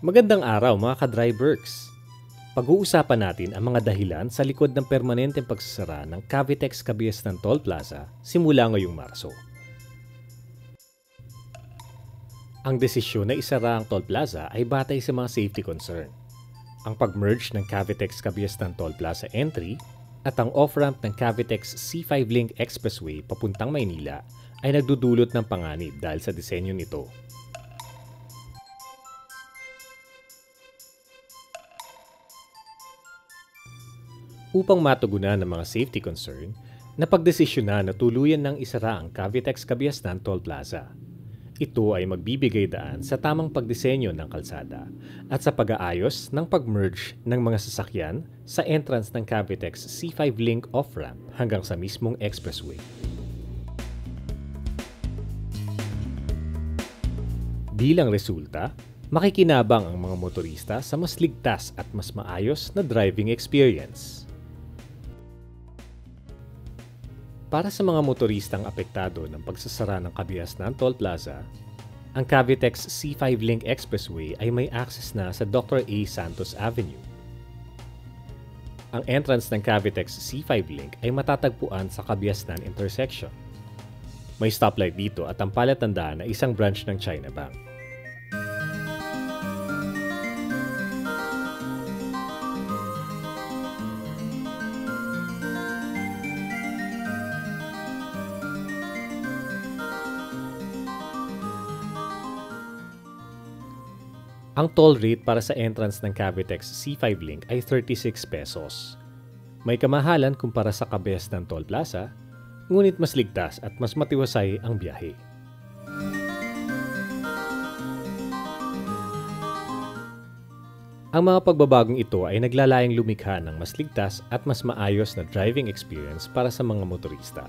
Magandang araw mga ka-Drybergs! Pag-uusapan natin ang mga dahilan sa likod ng permanenteng pagsasara ng Cavitex Cabiyestan Toll Plaza simula ngayong Marso. Ang desisyon na isara ang toll plaza ay batay sa mga safety concern. Ang pag-merge ng Cavitex Cabiyestan Toll Plaza Entry at ang off-ramp ng Cavitex C5 Link Expressway papuntang Maynila ay nagdudulot ng panganib dahil sa disenyo nito. Upang matugunan ng mga safety concern, napagdesisyonan na tuluyan ng isara ang Cavitex Cabiyestan Toll Plaza. Ito ay magbibigay daan sa tamang pagdisenyo ng kalsada at sa pag-aayos ng pag-merge ng mga sasakyan sa entrance ng Cavitex C5 Link off-ramp hanggang sa mismong expressway. Bilang resulta, makikinabang ang mga motorista sa mas ligtas at mas maayos na driving experience. Para sa mga motoristang apektado ng pagsasara ng Cabiyestan Toll Plaza, ang Cavitex C5 Link Expressway ay may access na sa Dr. A. Santos Avenue. Ang entrance ng Cavitex C5 Link ay matatagpuan sa Cabiyestan Intersection. May stoplight dito at ang palatandaan na isang branch ng China Bank. Ang toll rate para sa entrance ng Cavitex C5 Link ay 36 pesos. May kamahalan kumpara sa Cabiyestan Toll Plaza, ngunit mas ligtas at mas matiwasay ang biyahe. Ang mga pagbabagong ito ay naglalayang lumikha ng mas ligtas at mas maayos na driving experience para sa mga motorista.